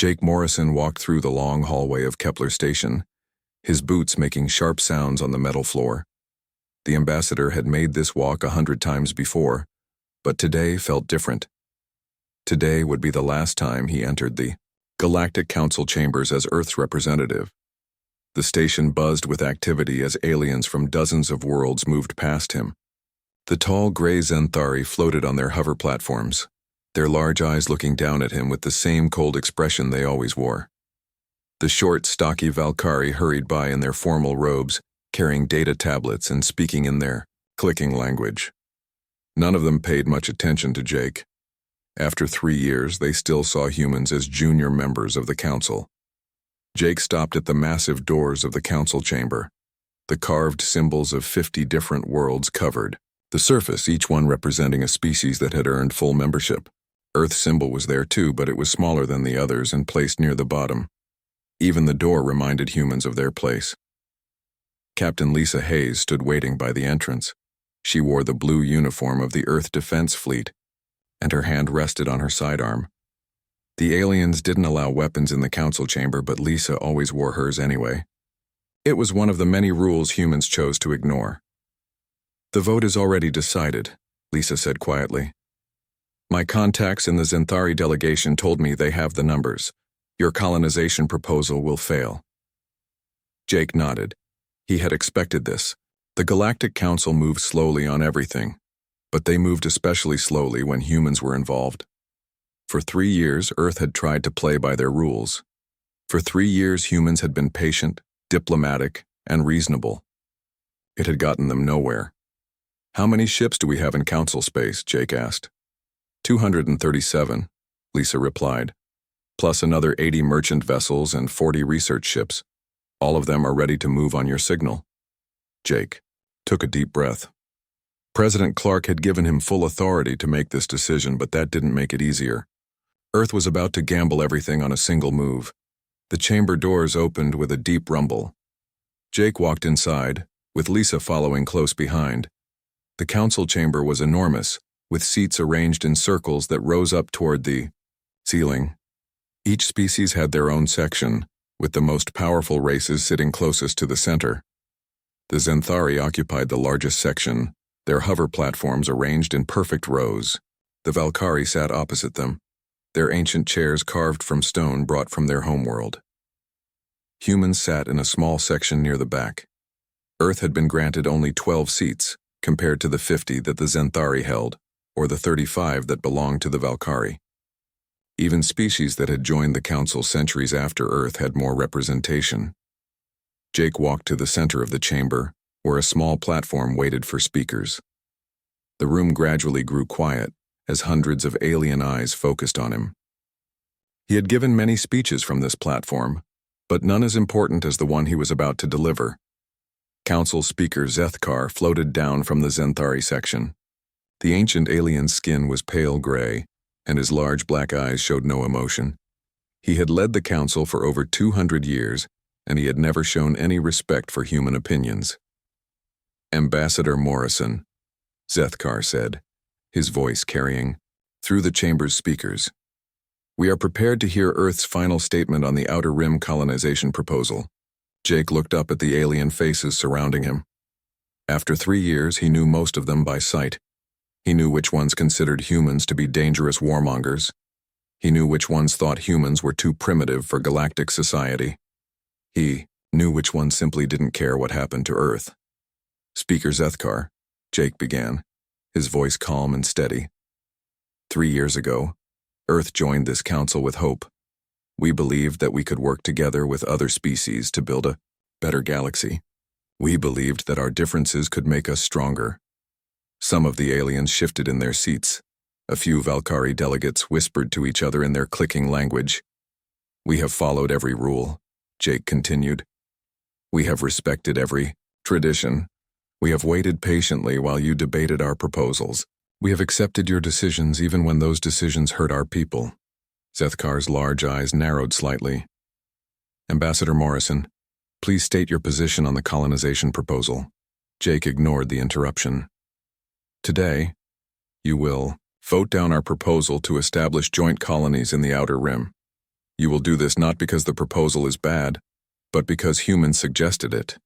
Jake Morrison walked through the long hallway of Kepler Station, his boots making sharp sounds on the metal floor. The ambassador had made this walk 100 times before, but today felt different. Today would be the last time he entered the Galactic Council chambers as Earth's representative. The station buzzed with activity as aliens from dozens of worlds moved past him. The tall gray Zenthari floated on their hover platforms, their large eyes looking down at him with the same cold expression they always wore. The short, stocky Valkyrie hurried by in their formal robes, carrying data tablets and speaking in their clicking language. None of them paid much attention to Jake. After 3 years, they still saw humans as junior members of the council. Jake stopped at the massive doors of the council chamber. The carved symbols of 50 different worlds covered the surface, each one representing a species that had earned full membership. Earth's symbol was there too, but it was smaller than the others and placed near the bottom. Even the door reminded humans of their place. Captain Lisa Hayes stood waiting by the entrance. She wore the blue uniform of the Earth Defense Fleet, and her hand rested on her sidearm. The aliens didn't allow weapons in the council chamber, but Lisa always wore hers anyway. It was one of the many rules humans chose to ignore. "The vote is already decided," Lisa said quietly. "My contacts in the Zenthari delegation told me they have the numbers. Your colonization proposal will fail." Jake nodded. He had expected this. The Galactic Council moved slowly on everything, but they moved especially slowly when humans were involved. For 3 years, Earth had tried to play by their rules. For 3 years, humans had been patient, diplomatic, and reasonable. It had gotten them nowhere. "How many ships do we have in council space?" Jake asked. 237, Lisa replied, "plus another 80 merchant vessels and 40 research ships. All of them are ready to move on your signal." Jake took a deep breath. President Clark had given him full authority to make this decision, but that didn't make it easier. Earth was about to gamble everything on a single move. The chamber doors opened with a deep rumble. Jake walked inside, with Lisa following close behind. The council chamber was enormous, with seats arranged in circles that rose up toward the ceiling. Each species had their own section, with the most powerful races sitting closest to the center. The Zenthari occupied the largest section, their hover platforms arranged in perfect rows. The Valkyrie sat opposite them, their ancient chairs carved from stone brought from their homeworld. Humans sat in a small section near the back. Earth had been granted only 12 seats, compared to the 50 that the Zenthari held, or the 35 that belonged to the Valkyrie. Even species that had joined the council centuries after Earth had more representation. Jake walked to the center of the chamber, where a small platform waited for speakers. The room gradually grew quiet, as hundreds of alien eyes focused on him. He had given many speeches from this platform, but none as important as the one he was about to deliver. Council Speaker Zethkar floated down from the Zenthari section. The ancient alien's skin was pale gray, and his large black eyes showed no emotion. He had led the council for over 200 years, and he had never shown any respect for human opinions. "Ambassador Morrison," Zethkar said, his voice carrying through the chamber's speakers. "We are prepared to hear Earth's final statement on the Outer Rim colonization proposal." Jake looked up at the alien faces surrounding him. After 3 years, he knew most of them by sight. He knew which ones considered humans to be dangerous warmongers. He knew which ones thought humans were too primitive for galactic society. He knew which ones simply didn't care what happened to Earth. "Speaker Zethkar," Jake began, his voice calm and steady. 3 years ago, Earth joined this council with hope. We believed that we could work together with other species to build a better galaxy. We believed that our differences could make us stronger. Some of the aliens shifted in their seats. A few Valkyrie delegates whispered to each other in their clicking language. "We have followed every rule," Jake continued. "We have respected every tradition. We have waited patiently while you debated our proposals. We have accepted your decisions even when those decisions hurt our people." Zethkar's large eyes narrowed slightly. "Ambassador Morrison, please state your position on the colonization proposal." Jake ignored the interruption. "Today, you will vote down our proposal to establish joint colonies in the Outer Rim. You will do this not because the proposal is bad, but because humans suggested it.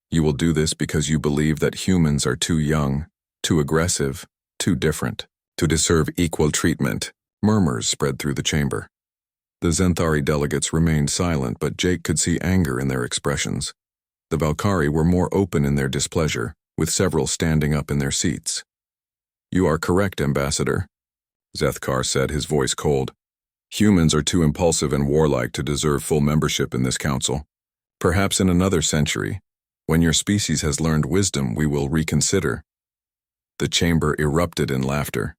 You will do this because you believe that humans are too young, too aggressive, too different, to deserve equal treatment. Murmurs spread through the chamber. The Zenthari delegates remained silent, but Jake could see anger in their expressions. The Valkyrie were more open in their displeasure, with several standing up in their seats. You are correct, Ambassador, Zethkar said, his voice cold. Humans are too impulsive and warlike to deserve full membership in this council. Perhaps in another century, when your species has learned wisdom, we will reconsider. The chamber erupted in laughter.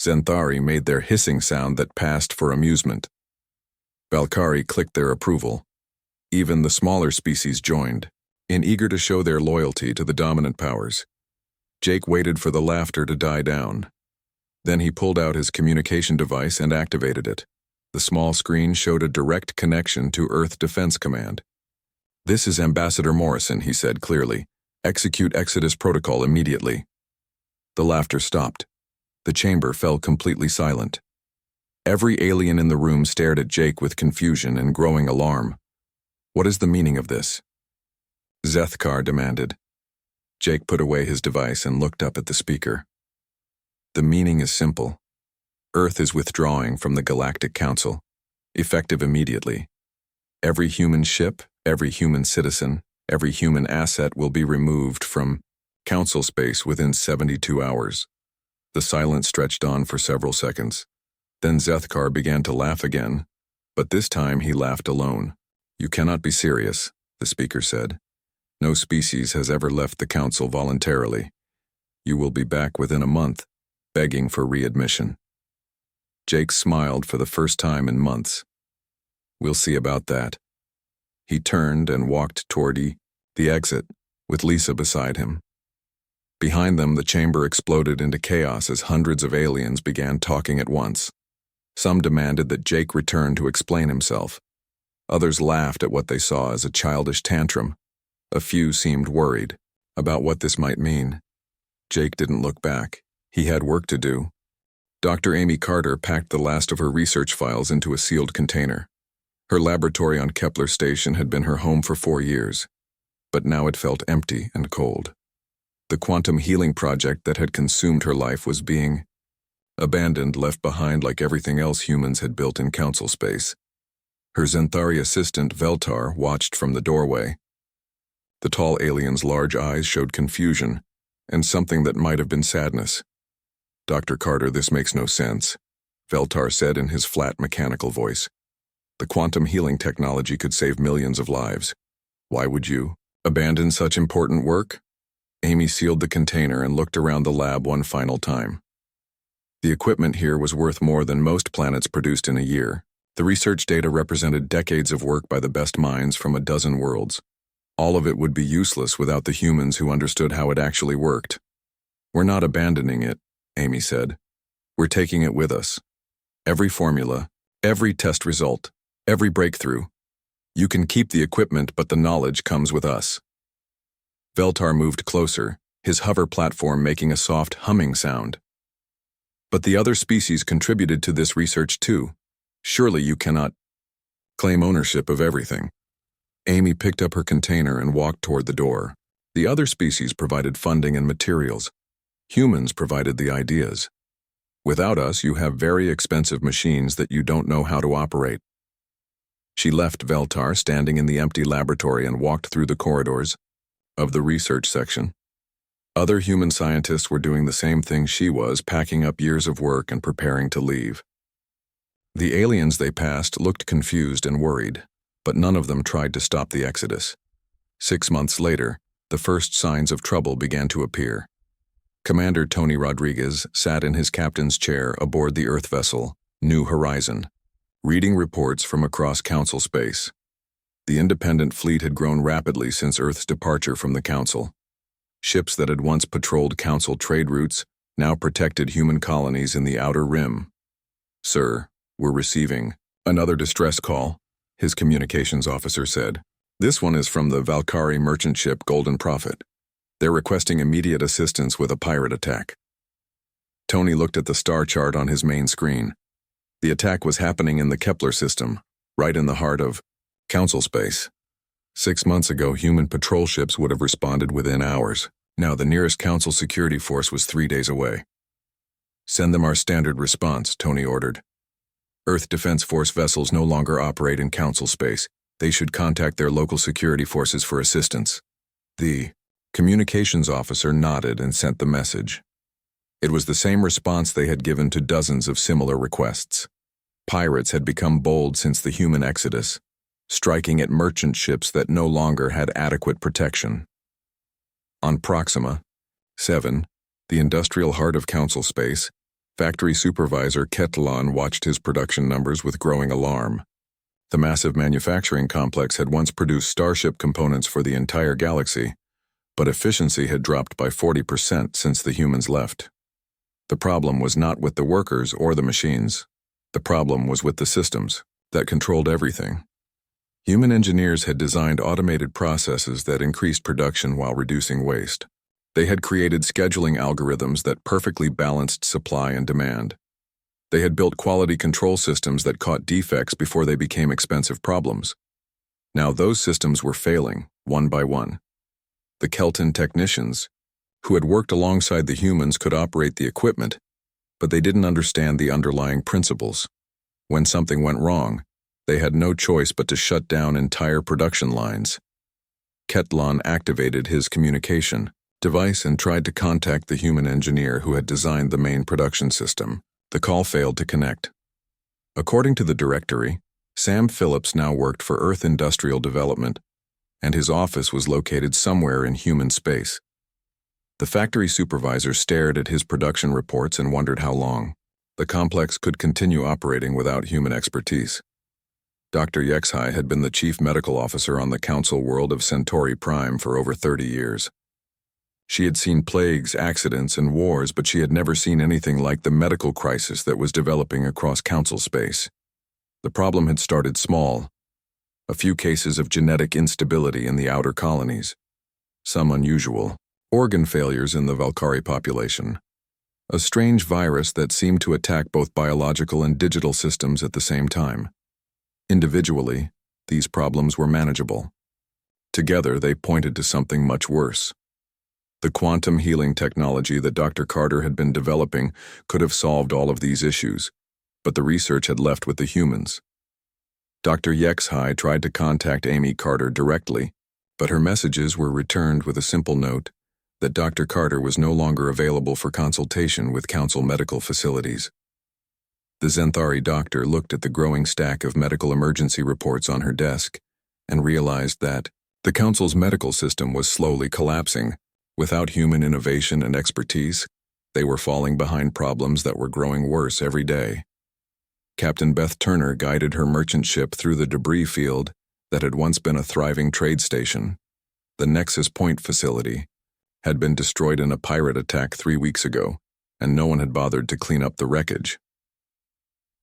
Zenthari made their hissing sound that passed for amusement. Valkyrie clicked their approval. Even the smaller species joined, eager to show their loyalty to the dominant powers. Jake waited for the laughter to die down. Then he pulled out his communication device and activated it. The small screen showed a direct connection to Earth Defense Command. This is Ambassador Morrison, he said clearly. Execute Exodus Protocol immediately. The laughter stopped. The chamber fell completely silent. Every alien in the room stared at Jake with confusion and growing alarm. What is the meaning of this? Zethkar demanded. Jake put away his device and looked up at the speaker. The meaning is simple. Earth is withdrawing from the Galactic Council, effective immediately. Every human ship, every human citizen, every human asset will be removed from Council space within 72 hours. The silence stretched on for several seconds. Then Zethkar began to laugh again, but this time he laughed alone. You cannot be serious, the speaker said. No species has ever left the Council voluntarily. You will be back within a month, begging for readmission. Jake smiled for the first time in months. We'll see about that. He turned and walked toward the exit, with Lisa beside him. Behind them, the chamber exploded into chaos as hundreds of aliens began talking at once. Some demanded that Jake return to explain himself. Others laughed at what they saw as a childish tantrum. A few seemed worried about what this might mean. Jake didn't look back. He had work to do. Dr. Amy Carter packed the last of her research files into a sealed container. Her laboratory on Kepler Station had been her home for 4 years, but now it felt empty and cold. The quantum healing project that had consumed her life was being abandoned, left behind like everything else humans had built in council space. Her Zenthari assistant, Veltar, watched from the doorway. The tall alien's large eyes showed confusion and something that might have been sadness. Dr. Carter, this makes no sense, Veltar said in his flat mechanical voice. The quantum healing technology could save millions of lives. Why would you abandon such important work? Amy sealed the container and looked around the lab one final time. The equipment here was worth more than most planets produced in a year. The research data represented decades of work by the best minds from a dozen worlds. All of it would be useless without the humans who understood how it actually worked. We're not abandoning it, Amy said. We're taking it with us. Every formula, every test result, every breakthrough. You can keep the equipment, but the knowledge comes with us. Veltar moved closer, his hover platform making a soft humming sound. But the other species contributed to this research too. Surely you cannot claim ownership of everything. Amy picked up her container and walked toward the door. The other species provided funding and materials. Humans provided the ideas. Without us, you have very expensive machines that you don't know how to operate. She left Veltar standing in the empty laboratory and walked through the corridors of the research section. Other human scientists were doing the same thing she was, packing up years of work and preparing to leave. The aliens they passed looked confused and worried, but none of them tried to stop the exodus. 6 months later, the first signs of trouble began to appear. Commander Tony Rodriguez sat in his captain's chair aboard the Earth vessel, New Horizon, reading reports from across Council space. The independent fleet had grown rapidly since Earth's departure from the Council. Ships that had once patrolled Council trade routes now protected human colonies in the Outer Rim. Sir, we're receiving another distress call, his communications officer said. This one is from the Valkyrie merchant ship Golden Prophet. They're requesting immediate assistance with a pirate attack. Tony looked at the star chart on his main screen. The attack was happening in the Kepler system, right in the heart of Council space. 6 months ago, human patrol ships would have responded within hours. Now the nearest Council security force was 3 days away. "Send them our standard response," Tony ordered. "Earth Defense Force vessels no longer operate in Council space. They should contact their local security forces for assistance." The communications officer nodded and sent the message. It was the same response they had given to dozens of similar requests. Pirates had become bold since the human exodus, striking at merchant ships that no longer had adequate protection. On Proxima 7, the industrial heart of Council space, factory supervisor Ketlon watched his production numbers with growing alarm. The massive manufacturing complex had once produced starship components for the entire galaxy, but efficiency had dropped by 40% since the humans left. The problem was not with the workers or the machines. The problem was with the systems that controlled everything. Human engineers had designed automated processes that increased production while reducing waste. They had created scheduling algorithms that perfectly balanced supply and demand. They had built quality control systems that caught defects before they became expensive problems. Now those systems were failing, one by one. The Kelton technicians, who had worked alongside the humans, could operate the equipment, but they didn't understand the underlying principles. When something went wrong, they had no choice but to shut down entire production lines. Ketlon activated his communication device and tried to contact the human engineer who had designed the main production system. The call failed to connect. According to the directory, Sam Phillips now worked for Earth Industrial Development, and his office was located somewhere in human space. The factory supervisor stared at his production reports and wondered how long the complex could continue operating without human expertise. Dr. Yexhai had been the chief medical officer on the Council world of Centauri Prime for over 30 years. She had seen plagues, accidents, and wars, but she had never seen anything like the medical crisis that was developing across Council space. The problem had started small. A few cases of genetic instability in the outer colonies. Some unusual organ failures in the Valkyrie population. A strange virus that seemed to attack both biological and digital systems at the same time. Individually, these problems were manageable. Together, they pointed to something much worse. The quantum healing technology that Dr. Carter had been developing could have solved all of these issues, but the research had left with the humans. Dr. Yexhai tried to contact Amy Carter directly, but her messages were returned with a simple note that Dr. Carter was no longer available for consultation with Council medical facilities. The Zenthari doctor looked at the growing stack of medical emergency reports on her desk and realized that the Council's medical system was slowly collapsing. Without human innovation and expertise, they were falling behind problems that were growing worse every day. Captain Beth Turner guided her merchant ship through the debris field that had once been a thriving trade station. The Nexus Point facility had been destroyed in a pirate attack 3 weeks ago, and no one had bothered to clean up the wreckage.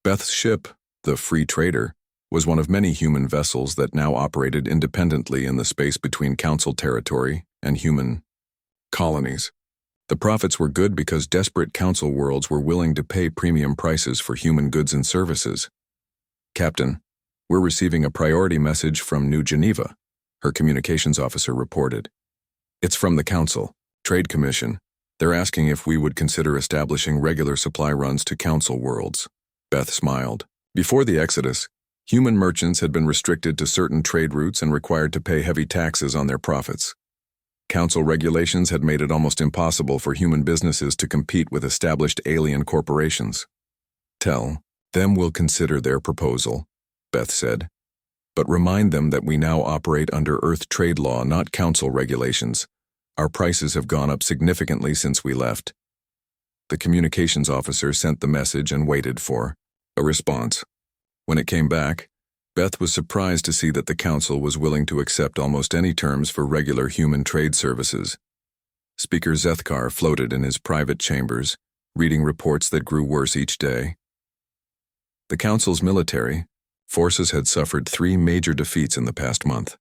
Beth's ship, the Free Trader, was one of many human vessels that now operated independently in the space between Council territory and human colonies. The profits were good because desperate Council worlds were willing to pay premium prices for human goods and services. "Captain, we're receiving a priority message from New Geneva," her communications officer reported. "It's from the Council Trade Commission. They're asking if we would consider establishing regular supply runs to Council worlds." Beth smiled. Before the Exodus, human merchants had been restricted to certain trade routes and required to pay heavy taxes on their profits. Council regulations had made it almost impossible for human businesses to compete with established alien corporations. "Tell them we'll consider their proposal," Beth said. "But remind them that we now operate under Earth trade law, not Council regulations. Our prices have gone up significantly since we left." The communications officer sent the message and waited for a response. When it came back, Beth was surprised to see that the Council was willing to accept almost any terms for regular human trade services. Speaker Zethkar floated in his private chambers, reading reports that grew worse each day. The Council's military forces had suffered 3 major defeats in the past month.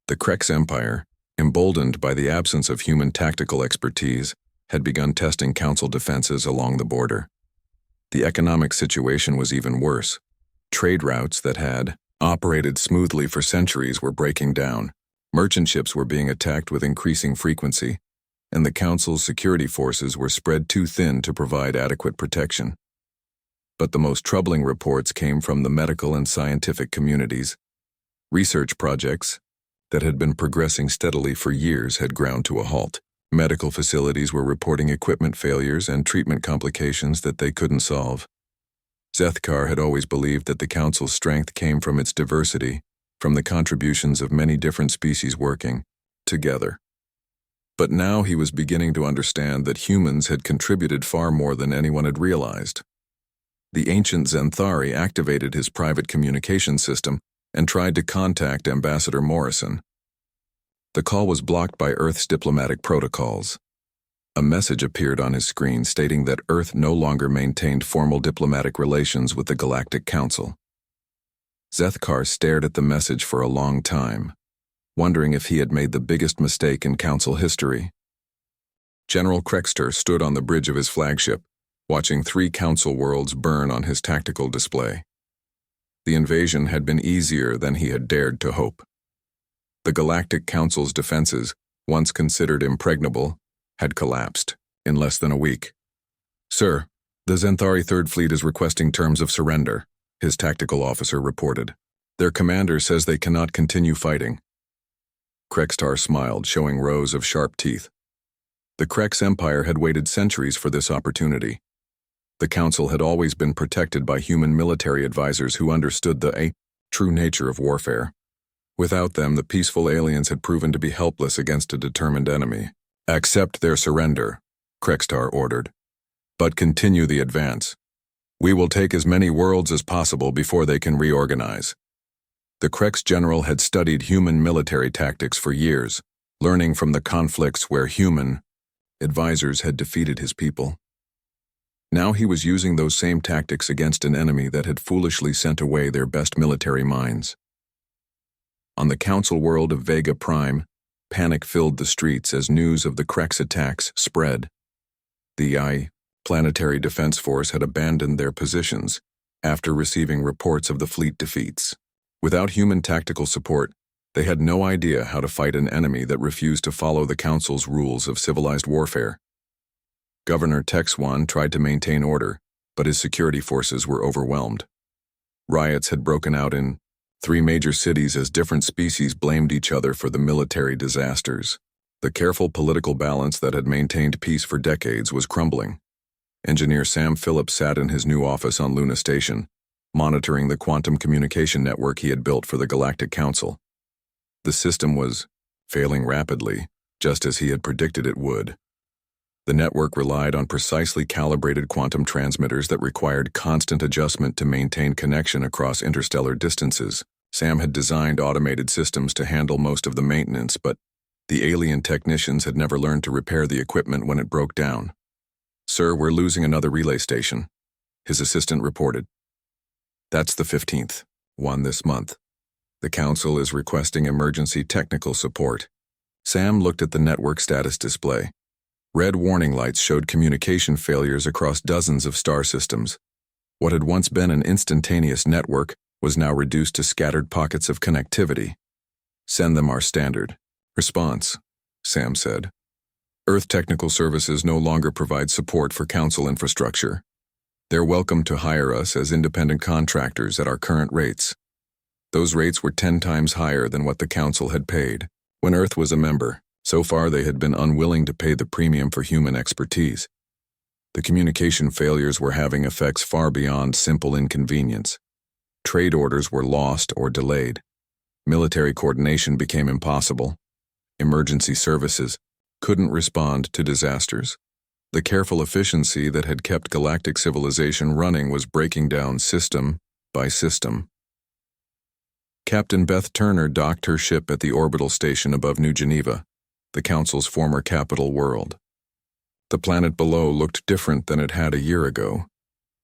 The Krex Empire, emboldened by the absence of human tactical expertise, had begun testing Council defenses along the border. The economic situation was even worse. Trade routes that had, operated smoothly for centuries, were breaking down. Merchant ships were being attacked with increasing frequency, and the Council's security forces were spread too thin to provide adequate protection. But the most troubling reports came from the medical and scientific communities. Research projects that had been progressing steadily for years had ground to a halt. Medical facilities were reporting equipment failures and treatment complications that they couldn't solve. Zethkar had always believed that the Council's strength came from its diversity, from the contributions of many different species working together. But now he was beginning to understand that humans had contributed far more than anyone had realized. The ancient Zenthari activated his private communication system and tried to contact Ambassador Morrison. The call was blocked by Earth's diplomatic protocols. A message appeared on his screen stating that Earth no longer maintained formal diplomatic relations with the Galactic Council. Zethkar stared at the message for a long time, wondering if he had made the biggest mistake in Council history. General Krexter stood on the bridge of his flagship, watching 3 Council worlds burn on his tactical display. The invasion had been easier than he had dared to hope. The Galactic Council's defenses, once considered impregnable, had collapsed in less than a week. "Sir, the Zenthari Third Fleet is requesting terms of surrender," his tactical officer reported. "Their commander says they cannot continue fighting." Krextar smiled, showing rows of sharp teeth. The Krex Empire had waited centuries for this opportunity. The Council had always been protected by human military advisors who understood the true nature of warfare. Without them, the peaceful aliens had proven to be helpless against a determined enemy. "Accept their surrender," Krextar ordered. "But continue the advance. We will take as many worlds as possible before they can reorganize." The Krex general had studied human military tactics for years, learning from the conflicts where human advisors had defeated his people. Now he was using those same tactics against an enemy that had foolishly sent away their best military minds. On the Council world of Vega Prime, panic filled the streets as news of the Krex attacks spread. The Planetary Defense Force had abandoned their positions after receiving reports of the fleet defeats. Without human tactical support, they had no idea how to fight an enemy that refused to follow the Council's rules of civilized warfare. Governor Texwan tried to maintain order, but his security forces were overwhelmed. Riots had broken out in 3 major cities as different species blamed each other for the military disasters. The careful political balance that had maintained peace for decades was crumbling. Engineer Sam Phillips sat in his new office on Luna Station, monitoring the quantum communication network he had built for the Galactic Council. The system was failing rapidly, just as he had predicted it would. The network relied on precisely calibrated quantum transmitters that required constant adjustment to maintain connection across interstellar distances. Sam had designed automated systems to handle most of the maintenance, but the alien technicians had never learned to repair the equipment when it broke down. "Sir, we're losing another relay station," his assistant reported. "That's the 15th one this month. The Council is requesting emergency technical support." Sam looked at the network status display. Red warning lights showed communication failures across dozens of star systems. What had once been an instantaneous network was now reduced to scattered pockets of connectivity. "Send them our standard response," Sam said. "Earth Technical Services no longer provide support for Council infrastructure. They're welcome to hire us as independent contractors at our current rates." Those rates were 10 times higher than what the Council had paid when Earth was a member. So far, they had been unwilling to pay the premium for human expertise. The communication failures were having effects far beyond simple inconvenience. Trade orders were lost or delayed. Military coordination became impossible. Emergency services couldn't respond to disasters. The careful efficiency that had kept galactic civilization running was breaking down system by system. Captain Beth Turner docked her ship at the orbital station above New Geneva, the Council's former capital world. The planet below looked different than it had a year ago.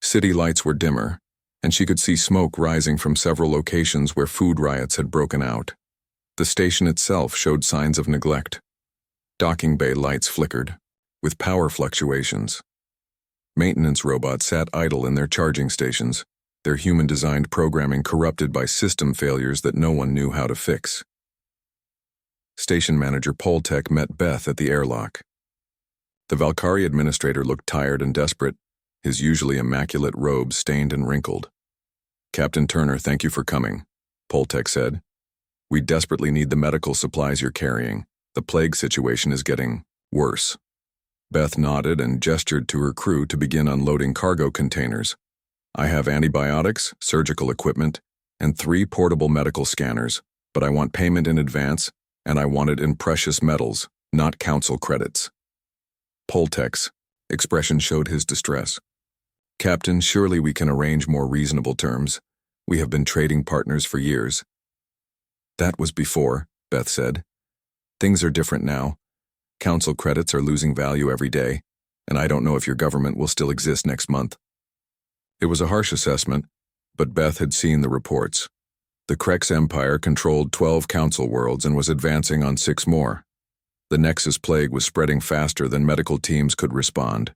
City lights were dimmer, and she could see smoke rising from several locations where food riots had broken out. The station itself showed signs of neglect. Docking bay lights flickered, with power fluctuations. Maintenance robots sat idle in their charging stations, their human-designed programming corrupted by system failures that no one knew how to fix. Station Manager Poltek met Beth at the airlock. The Valkyrie administrator looked tired and desperate, his usually immaculate robe stained and wrinkled. "Captain Turner, thank you for coming," Poltek said. "We desperately need the medical supplies you're carrying. The plague situation is getting worse." Beth nodded and gestured to her crew to begin unloading cargo containers. "I have antibiotics, surgical equipment, and 3 portable medical scanners, but I want payment in advance, and I want it in precious metals, not council credits." Poltek's expression showed his distress. "Captain, surely we can arrange more reasonable terms. We have been trading partners for years." "That was before," Beth said. "Things are different now. Council credits are losing value every day, and I don't know if your government will still exist next month." It was a harsh assessment, but Beth had seen the reports. The Krex Empire controlled 12 council worlds and was advancing on 6 more. The Nexus plague was spreading faster than medical teams could respond.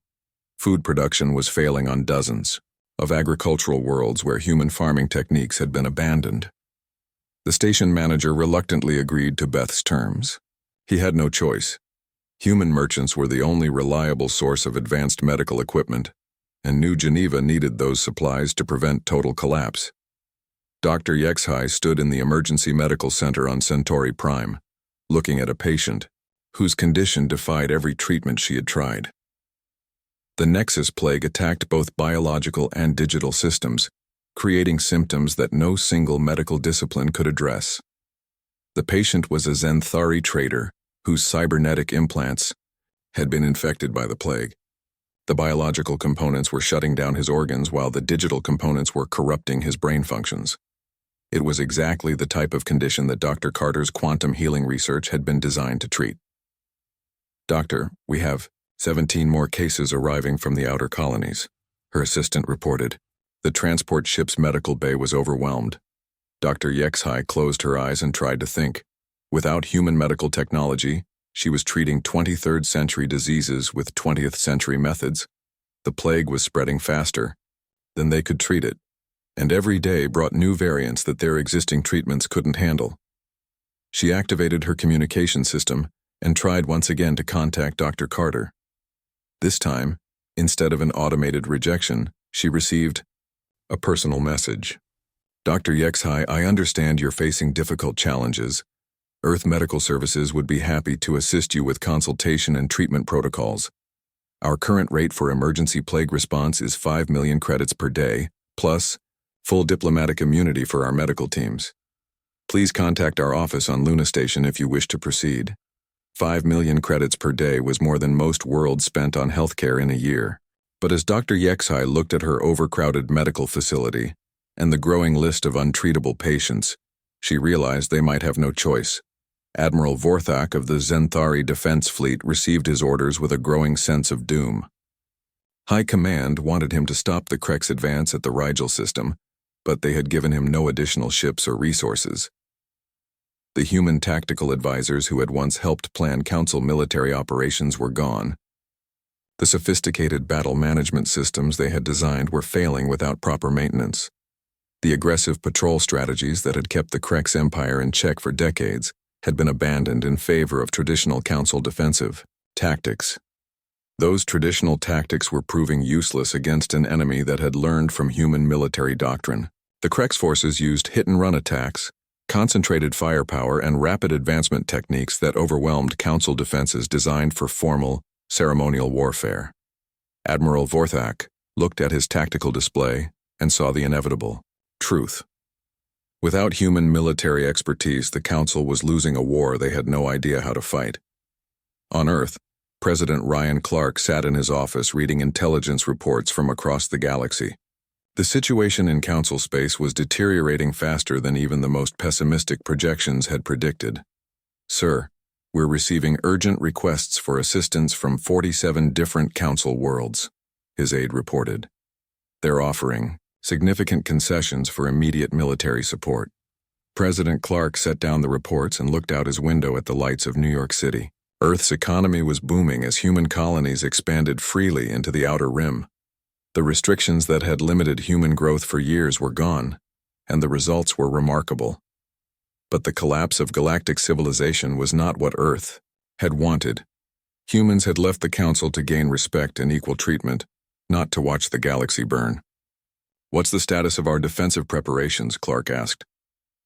Food production was failing on dozens of agricultural worlds where human farming techniques had been abandoned. The station manager reluctantly agreed to Beth's terms. He had no choice. Human merchants were the only reliable source of advanced medical equipment, and New Geneva needed those supplies to prevent total collapse. Dr. Yexhai stood in the emergency medical center on Centauri Prime, looking at a patient whose condition defied every treatment she had tried. The Nexus plague attacked both biological and digital systems, creating symptoms that no single medical discipline could address. The patient was a Zenthari trader whose cybernetic implants had been infected by the plague. The biological components were shutting down his organs while the digital components were corrupting his brain functions. It was exactly the type of condition that Dr. Carter's quantum healing research had been designed to treat. "Doctor, we have 17 more cases arriving from the outer colonies," her assistant reported. The transport ship's medical bay was overwhelmed. Dr. Yexhai closed her eyes and tried to think. Without human medical technology, she was treating 23rd century diseases with 20th century methods. The plague was spreading faster than they could treat it, and every day brought new variants that their existing treatments couldn't handle. She activated her communication system and tried once again to contact Dr. Carter. This time, instead of an automated rejection, she received a personal message. "Dr. Yexhai, I understand you're facing difficult challenges. Earth Medical Services would be happy to assist you with consultation and treatment protocols. Our current rate for emergency plague response is 5 million credits per day, plus full diplomatic immunity for our medical teams. Please contact our office on Luna Station if you wish to proceed." 5 million credits per day was more than most worlds spent on healthcare in a year. But as Dr. Yexhai looked at her overcrowded medical facility and the growing list of untreatable patients, she realized they might have no choice. Admiral Vorthak of the Zenthari Defense Fleet received his orders with a growing sense of doom. High Command wanted him to stop the Krex advance at the Rigel system, but they had given him no additional ships or resources. The human tactical advisors who had once helped plan Council military operations were gone. The sophisticated battle management systems they had designed were failing without proper maintenance. The aggressive patrol strategies that had kept the Krex Empire in check for decades had been abandoned in favor of traditional Council defensive tactics. Those traditional tactics were proving useless against an enemy that had learned from human military doctrine. The Krex forces used hit-and-run attacks, concentrated firepower, and rapid advancement techniques that overwhelmed Council defenses designed for formal, ceremonial warfare. Admiral Vorthak looked at his tactical display and saw the inevitable truth. Without human military expertise, the Council was losing a war they had no idea how to fight. On Earth, President Ryan Clark sat in his office reading intelligence reports from across the galaxy. The situation in Council space was deteriorating faster than even the most pessimistic projections had predicted. "Sir, we're receiving urgent requests for assistance from 47 different Council worlds," his aide reported. "They're offering significant concessions for immediate military support." President Clark set down the reports and looked out his window at the lights of New York City. Earth's economy was booming as human colonies expanded freely into the outer rim. The restrictions that had limited human growth for years were gone, and the results were remarkable. But the collapse of galactic civilization was not what Earth had wanted. Humans had left the Council to gain respect and equal treatment, not to watch the galaxy burn. "What's the status of our defensive preparations?" Clark asked.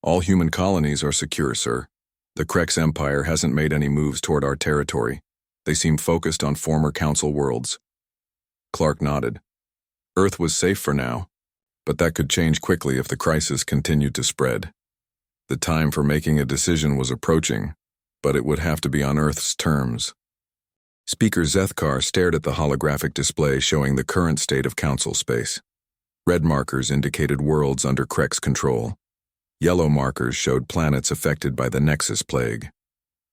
"All human colonies are secure, sir. The Krex Empire hasn't made any moves toward our territory. They seem focused on former Council worlds." Clark nodded. Earth was safe for now, but that could change quickly if the crisis continued to spread. The time for making a decision was approaching, but it would have to be on Earth's terms. Speaker Zethkar stared at the holographic display showing the current state of Council space. Red markers indicated worlds under Krex control. Yellow markers showed planets affected by the Nexus plague.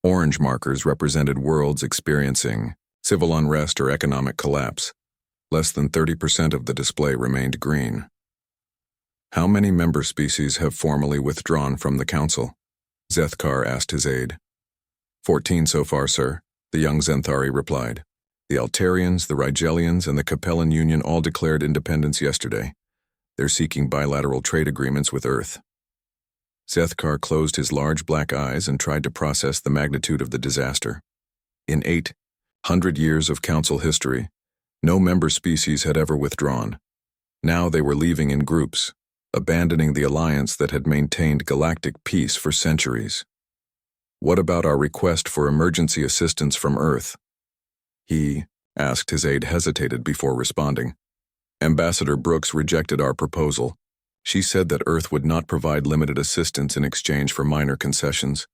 Orange markers represented worlds experiencing civil unrest or economic collapse. Less than 30% of the display remained green. "How many member species have formally withdrawn from the Council?" Zethkar asked his aide. 14 so far, sir," the young Zenthari replied. "The Altarians, the Rigelians, and the Capellan Union all declared independence yesterday. They're seeking bilateral trade agreements with Earth." Zethkar closed his large black eyes and tried to process the magnitude of the disaster. In 800 years of Council history, no member species had ever withdrawn. Now they were leaving in groups, abandoning the alliance that had maintained galactic peace for centuries. "What about our request for emergency assistance from Earth?" He asked. His aide hesitated before responding. "Ambassador Brooks rejected our proposal. She said that Earth would not provide limited assistance in exchange for minor concessions.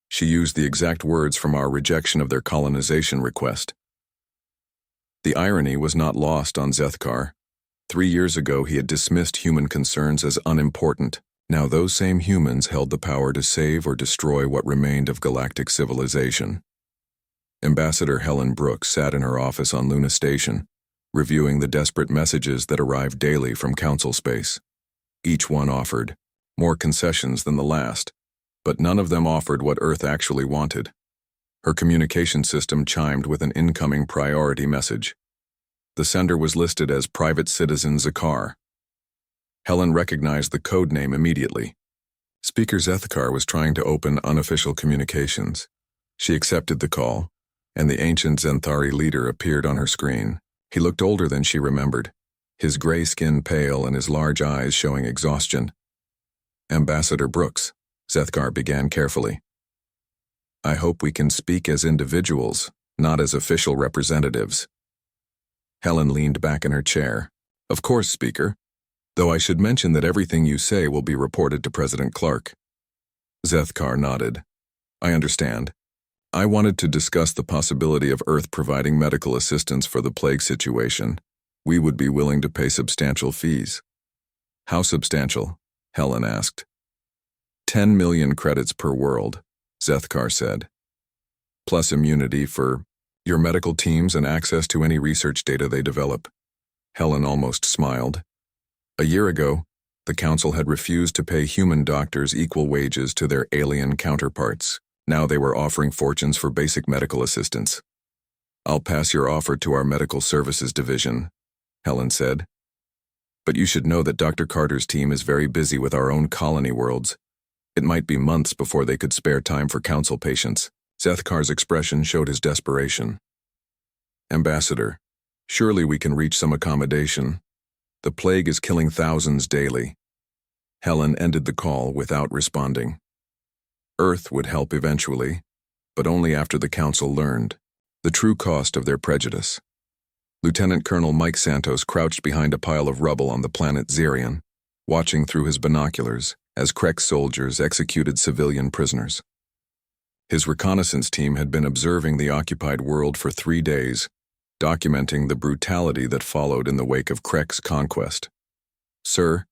She used the exact words from our rejection of their colonization request." The irony was not lost on Zethkar. 3 years ago he had dismissed human concerns as unimportant. Now those same humans held the power to save or destroy what remained of galactic civilization. Ambassador Helen Brooks sat in her office on Luna Station, reviewing the desperate messages that arrived daily from Council space. Each one offered more concessions than the last, but none of them offered what Earth actually wanted. Her communication system chimed with an incoming priority message. The sender was listed as Private Citizen Zakar. Helen recognized the code name immediately. Speaker Zethkar was trying to open unofficial communications. She accepted the call, and the ancient Zenthari leader appeared on her screen. He looked older than she remembered, his gray skin pale and his large eyes showing exhaustion. "Ambassador Brooks," Zethkar began carefully. "I hope we can speak as individuals, not as official representatives." Helen leaned back in her chair. "Of course, Speaker. Though I should mention that everything you say will be reported to President Clark." Zethkar nodded. "I understand. I wanted to discuss the possibility of Earth providing medical assistance for the plague situation. We would be willing to pay substantial fees." "How substantial?" Helen asked. 10 million credits per world, Zethkar said. "Plus immunity for your medical teams and access to any research data they develop." Helen almost smiled. A year ago, the Council had refused to pay human doctors equal wages to their alien counterparts. Now they were offering fortunes for basic medical assistance. "I'll pass your offer to our Medical Services Division," Helen said. "But you should know that Dr. Carter's team is very busy with our own colony worlds. It might be months before they could spare time for Council patients." Zethkar's expression showed his desperation. "Ambassador, surely we can reach some accommodation. The plague is killing thousands daily." Helen ended the call without responding. Earth would help eventually, but only after the Council learned the true cost of their prejudice. Lieutenant Colonel Mike Santos crouched behind a pile of rubble on the planet Xerion, watching through his binoculars as Krex soldiers executed civilian prisoners. His reconnaissance team had been observing the occupied world for 3 days, documenting the brutality that followed in the wake of Krex conquest. "Sir,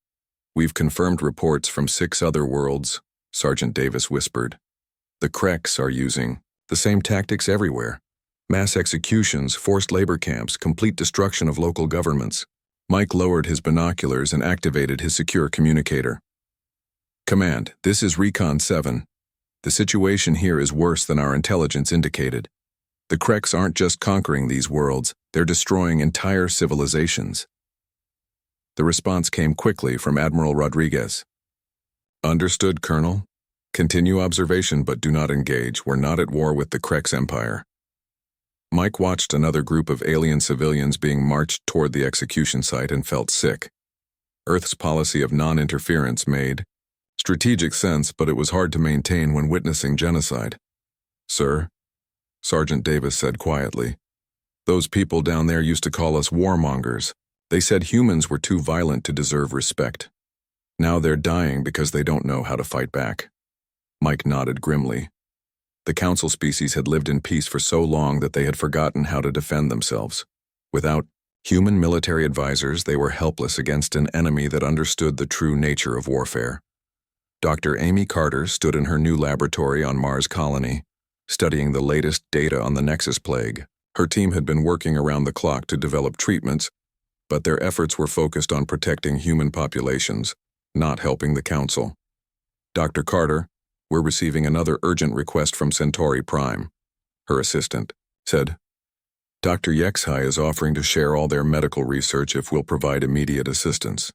we've confirmed reports from 6 other worlds," Sergeant Davis whispered. "The Krex are using the same tactics everywhere. Mass executions, forced labor camps, complete destruction of local governments." Mike lowered his binoculars and activated his secure communicator. "Command, this is Recon 7. The situation here is worse than our intelligence indicated. The Krex aren't just conquering these worlds, they're destroying entire civilizations. The response came quickly from Admiral Rodriguez. Understood, Colonel. Continue observation but do not engage. We're not at war with the Krex Empire. Mike watched another group of alien civilians being marched toward the execution site and felt sick. Earth's policy of non-interference made strategic sense, but it was hard to maintain when witnessing genocide. Sir, Sergeant Davis said quietly, those people down there used to call us warmongers. They said humans were too violent to deserve respect. Now they're dying because they don't know how to fight back. Mike nodded grimly. The council species had lived in peace for so long that they had forgotten how to defend themselves. Without human military advisors, they were helpless against an enemy that understood the true nature of warfare. Dr. Amy Carter stood in her new laboratory on Mars Colony, studying the latest data on the Nexus plague. Her team had been working around the clock to develop treatments, but their efforts were focused on protecting human populations, not helping the council. Dr. Carter, we're receiving another urgent request from Centauri Prime, her assistant said. Dr. Yexhai is offering to share all their medical research if we'll provide immediate assistance.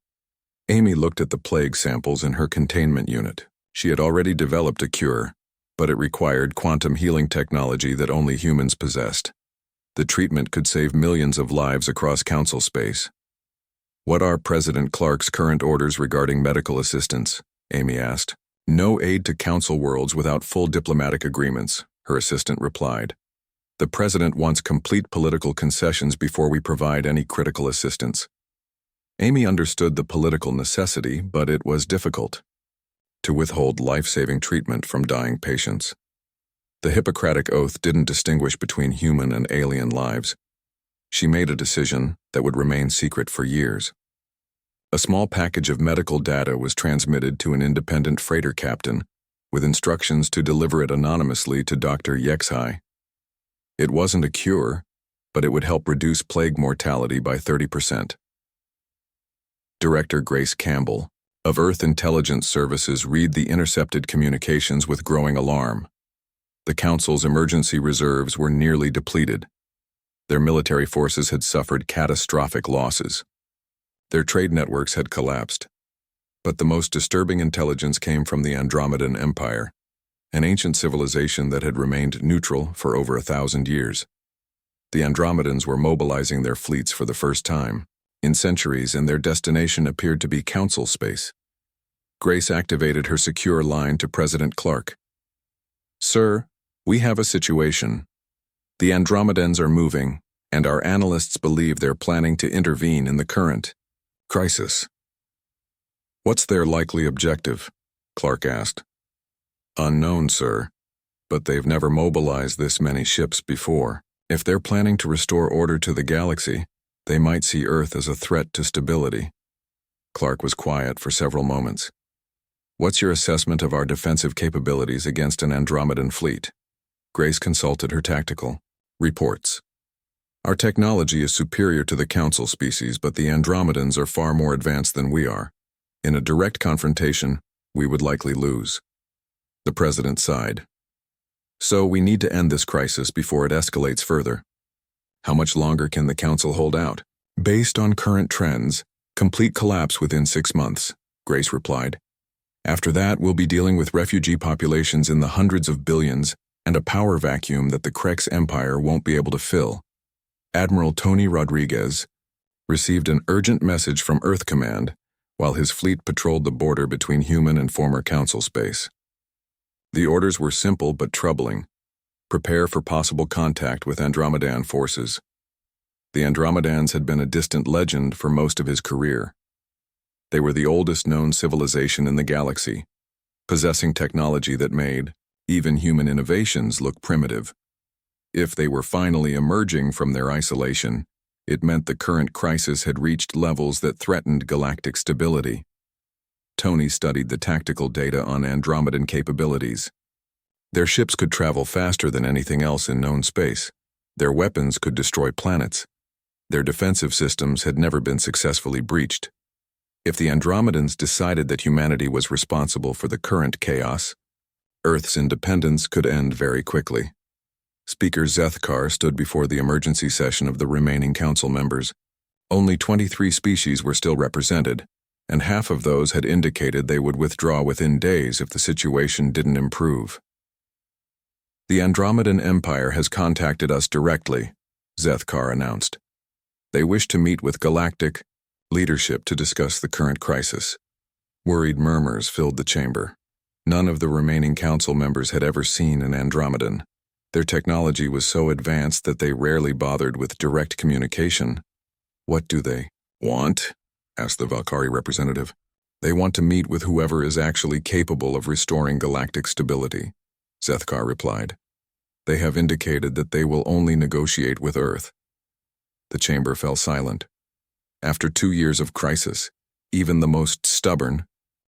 Amy looked at the plague samples in her containment unit. She had already developed a cure, but it required quantum healing technology that only humans possessed. The treatment could save millions of lives across council space. What are President Clark's current orders regarding medical assistance? Amy asked. No aid to council worlds without full diplomatic agreements, her assistant replied. The president wants complete political concessions before we provide any critical assistance. Amy understood the political necessity, but it was difficult to withhold life-saving treatment from dying patients. The Hippocratic Oath didn't distinguish between human and alien lives. She made a decision that would remain secret for years. A small package of medical data was transmitted to an independent freighter captain, with instructions to deliver it anonymously to Dr. Yexhai. It wasn't a cure, but it would help reduce plague mortality by 30%. Director Grace Campbell, of Earth Intelligence Services, read the intercepted communications with growing alarm. The Council's emergency reserves were nearly depleted. Their military forces had suffered catastrophic losses. Their trade networks had collapsed. But the most disturbing intelligence came from the Andromedan Empire, an ancient civilization that had remained neutral for over 1,000 years. The Andromedans were mobilizing their fleets for the first time in centuries, and their destination appeared to be council space. Grace activated her secure line to President Clark. Sir, we have a situation. The Andromedans are moving, and our analysts believe they're planning to intervene in the current crisis. What's their likely objective? Clark asked. Unknown, sir, but they've never mobilized this many ships before. If they're planning to restore order to the galaxy, they might see Earth as a threat to stability. Clark was quiet for several moments. What's your assessment of our defensive capabilities against an Andromedan fleet? Grace consulted her tactical reports. Our technology is superior to the council species, but the Andromedans are far more advanced than we are. In a direct confrontation, we would likely lose. The president sighed. So we need to end this crisis before it escalates further. How much longer can the council hold out? Based on current trends, complete collapse within 6 months, Grace replied. After that, we'll be dealing with refugee populations in the hundreds of billions and a power vacuum that the Krex Empire won't be able to fill. Admiral Tony Rodriguez received an urgent message from Earth Command while his fleet patrolled the border between human and former council space. The orders were simple but troubling. Prepare for possible contact with Andromedan forces. The Andromedans had been a distant legend for most of his career. They were the oldest known civilization in the galaxy, possessing technology that made even human innovations look primitive. If they were finally emerging from their isolation, it meant the current crisis had reached levels that threatened galactic stability. Tony studied the tactical data on Andromedan capabilities. Their ships could travel faster than anything else in known space. Their weapons could destroy planets. Their defensive systems had never been successfully breached. If the Andromedans decided that humanity was responsible for the current chaos, Earth's independence could end very quickly. Speaker Zethkar stood before the emergency session of the remaining council members. Only 23 species were still represented, and half of those had indicated they would withdraw within days if the situation didn't improve. The Andromedan Empire has contacted us directly, Zethkar announced. They wish to meet with Galactic leadership to discuss the current crisis. Worried murmurs filled the chamber. None of the remaining council members had ever seen an Andromedan. Their technology was so advanced that they rarely bothered with direct communication. What do they want? Asked the Valkyrie representative. They want to meet with whoever is actually capable of restoring galactic stability, Zethkar replied. They have indicated that they will only negotiate with Earth. The chamber fell silent. After 2 years of crisis, even the most stubborn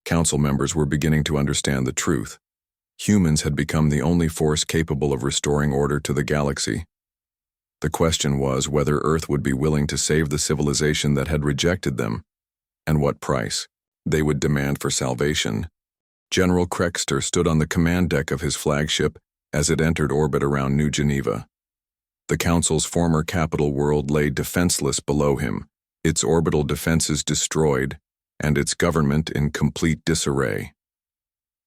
council members were beginning to understand the truth. Humans had become the only force capable of restoring order to the galaxy. The question was whether Earth would be willing to save the civilization that had rejected them, and what price they would demand for salvation. General Krexter stood on the command deck of his flagship as it entered orbit around New Geneva. The Council's former capital world lay defenseless below him, its orbital defenses destroyed, and its government in complete disarray.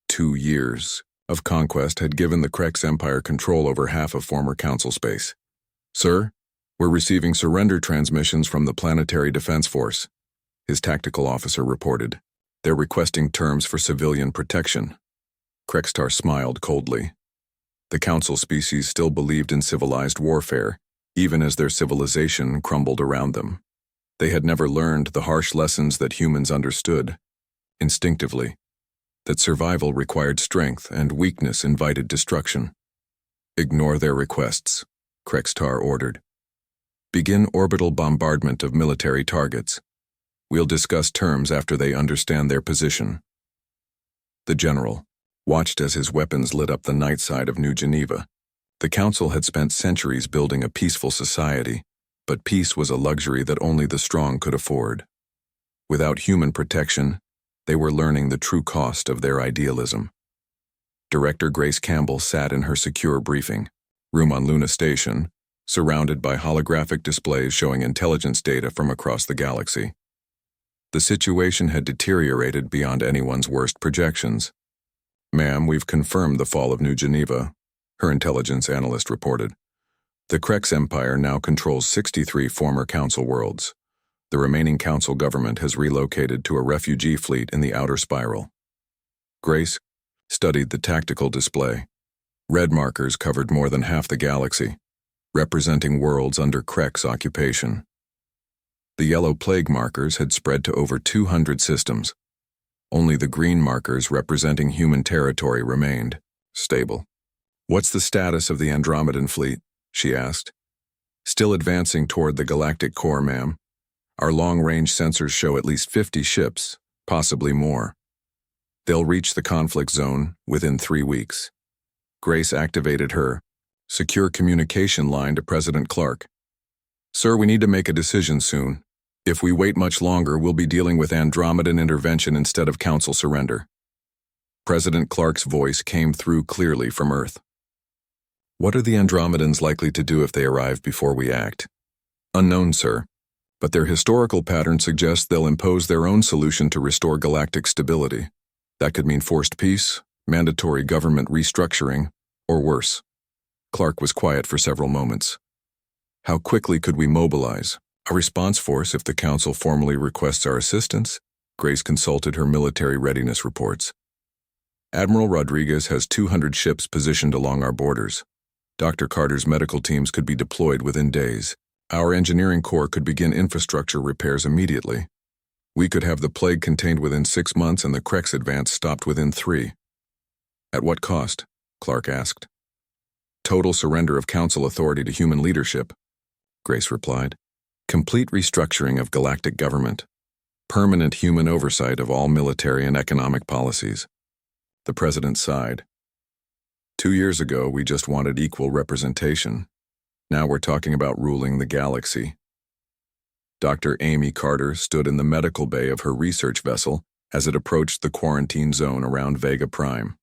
2 years of conquest had given the Krex Empire control over half of former Council space. Sir, we're receiving surrender transmissions from the Planetary Defense Force, his tactical officer reported. They're requesting terms for civilian protection. Krextar smiled coldly. The Council species still believed in civilized warfare, even as their civilization crumbled around them. They had never learned the harsh lessons that humans understood, instinctively, that survival required strength and weakness invited destruction. Ignore their requests, Krextar ordered. Begin orbital bombardment of military targets. We'll discuss terms after they understand their position. The general watched as his weapons lit up the night side of New Geneva. The Council had spent centuries building a peaceful society, but peace was a luxury that only the strong could afford. Without human protection, they were learning the true cost of their idealism. Director Grace Campbell sat in her secure briefing room on Luna Station, surrounded by holographic displays showing intelligence data from across the galaxy. The situation had deteriorated beyond anyone's worst projections. Ma'am, we've confirmed the fall of New Geneva, her intelligence analyst reported. The Krex Empire now controls 63 former Council worlds. The remaining Council government has relocated to a refugee fleet in the outer spiral. Grace studied the tactical display. Red markers covered more than half the galaxy, representing worlds under Krex occupation. The yellow plague markers had spread to over 200 systems. Only the green markers representing human territory remained stable. What's the status of the Andromedan fleet? She asked. Still advancing toward the galactic core, ma'am. Our long-range sensors show at least 50 ships, possibly more. They'll reach the conflict zone within 3 weeks. Grace activated her secure communication line to President Clark. Sir, we need to make a decision soon. If we wait much longer, we'll be dealing with Andromedan intervention instead of Council surrender. President Clark's voice came through clearly from Earth. What are the Andromedans likely to do if they arrive before we act? Unknown, sir, but their historical pattern suggests they'll impose their own solution to restore galactic stability. That could mean forced peace, mandatory government restructuring, or worse. Clark was quiet for several moments. How quickly could we mobilize a response force if the Council formally requests our assistance? Grace consulted her military readiness reports. Admiral Rodriguez has 200 ships positioned along our borders. Dr. Carter's medical teams could be deployed within days. Our engineering corps could begin infrastructure repairs immediately. We could have the plague contained within 6 months and the Krex advance stopped within 3. At what cost? Clark asked. Total surrender of Council authority to human leadership, Grace replied. Complete restructuring of galactic government. Permanent human oversight of all military and economic policies. The president sighed. 2 years ago, we just wanted equal representation. Now we're talking about ruling the galaxy. Dr. Amy Carter stood in the medical bay of her research vessel as it approached the quarantine zone around Vega Prime.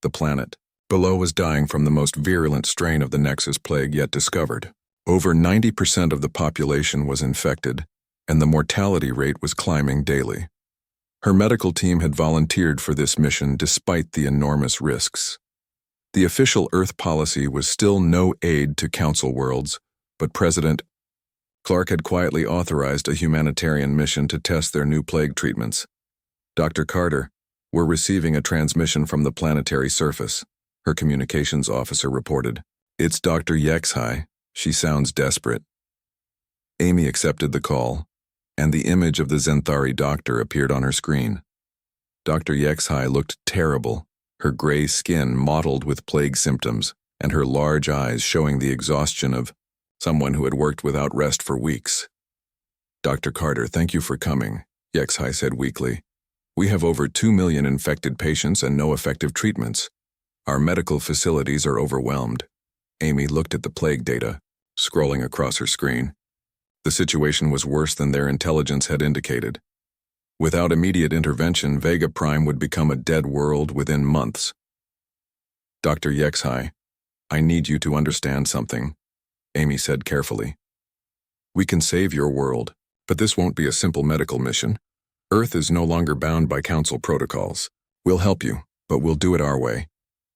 The planet below was dying from the most virulent strain of the Nexus plague yet discovered. Over 90% of the population was infected, and the mortality rate was climbing daily. Her medical team had volunteered for this mission despite the enormous risks. The official Earth policy was still no aid to Council worlds, but President Clark had quietly authorized a humanitarian mission to test their new plague treatments. Dr. Carter, we're receiving a transmission from the planetary surface, her communications officer reported. It's Dr. Yexhai. She sounds desperate. Amy accepted the call, and the image of the Zenthari doctor appeared on her screen. Dr. Yexhai looked terrible, her gray skin mottled with plague symptoms, and her large eyes showing the exhaustion of someone who had worked without rest for weeks. Dr. Carter, thank you for coming, Yexhai said weakly. We have over 2 million infected patients and no effective treatments. Our medical facilities are overwhelmed. Amy looked at the plague data, scrolling across her screen. The situation was worse than their intelligence had indicated. Without immediate intervention, Vega Prime would become a dead world within months. Dr. Yexhai, I need you to understand something, Amy said carefully. We can save your world, but this won't be a simple medical mission. Earth is no longer bound by Council protocols. We'll help you, but we'll do it our way.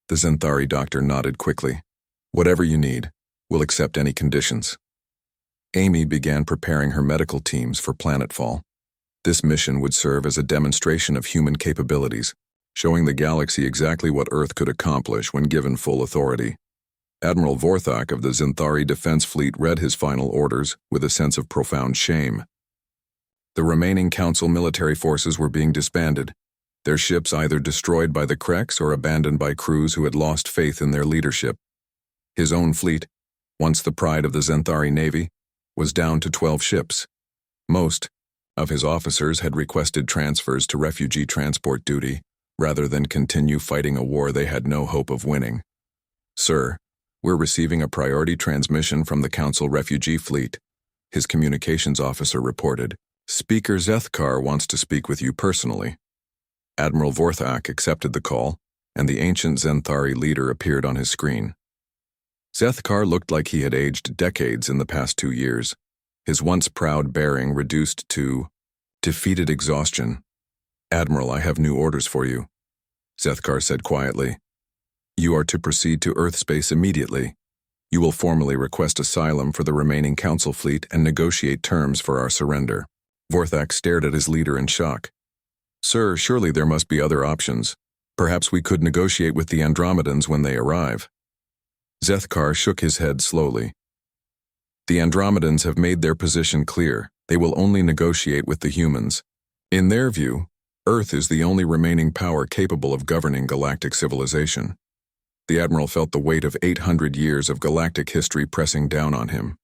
The Zenthari doctor nodded quickly. Whatever you need, we'll accept any conditions. Amy began preparing her medical teams for planetfall. This mission would serve as a demonstration of human capabilities, showing the galaxy exactly what Earth could accomplish when given full authority. Admiral Vorthak of the Zenthari Defense Fleet read his final orders with a sense of profound shame. The remaining Council military forces were being disbanded, their ships either destroyed by the Krex or abandoned by crews who had lost faith in their leadership. His own fleet, once the pride of the Zenthari Navy, was down to 12 ships. Most of his officers had requested transfers to refugee transport duty, rather than continue fighting a war they had no hope of winning. Sir, we're receiving a priority transmission from the Council refugee fleet, his communications officer reported. Speaker Zethkar wants to speak with you personally. Admiral Vorthak accepted the call, and the ancient Zenthari leader appeared on his screen. Zethkar looked like he had aged decades in the past 2 years, his once proud bearing reduced to defeated exhaustion. Admiral, I have new orders for you, Zethkar said quietly. You are to proceed to Earth space immediately. You will formally request asylum for the remaining Council fleet and negotiate terms for our surrender. Vorthak stared at his leader in shock. Sir, surely there must be other options. Perhaps we could negotiate with the Andromedans when they arrive. Zethkar shook his head slowly. The Andromedans have made their position clear. They will only negotiate with the humans. In their view, Earth is the only remaining power capable of governing galactic civilization. The Admiral felt the weight of 800 years of galactic history pressing down on him.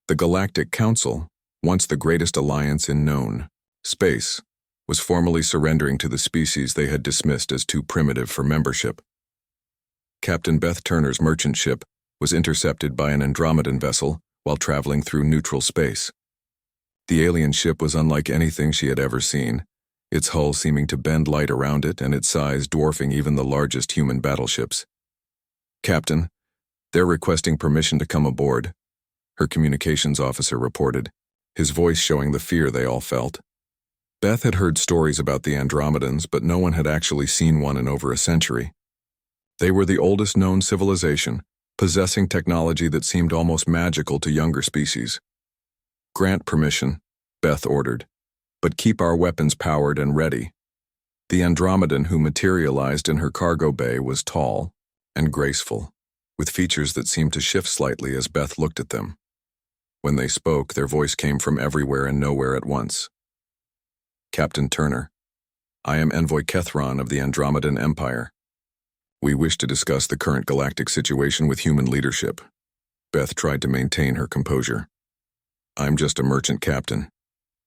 The Galactic Council, once the greatest alliance in known space, was formally surrendering to the species they had dismissed as too primitive for membership. Captain Beth Turner's merchant ship was intercepted by an Andromedan vessel while traveling through neutral space. The alien ship was unlike anything she had ever seen, its hull seeming to bend light around it and its size dwarfing even the largest human battleships. Captain, they're requesting permission to come aboard, her communications officer reported, his voice showing the fear they all felt. Beth had heard stories about the Andromedans, but no one had actually seen one in over a century. They were the oldest known civilization, possessing technology that seemed almost magical to younger species. Grant permission, Beth ordered, but keep our weapons powered and ready. The Andromedan who materialized in her cargo bay was tall and graceful, with features that seemed to shift slightly as Beth looked at them. When they spoke, their voice came from everywhere and nowhere at once. Captain Turner, I am Envoy Kethron of the Andromedan Empire. We wish to discuss the current galactic situation with human leadership. Beth tried to maintain her composure. I'm just a merchant captain.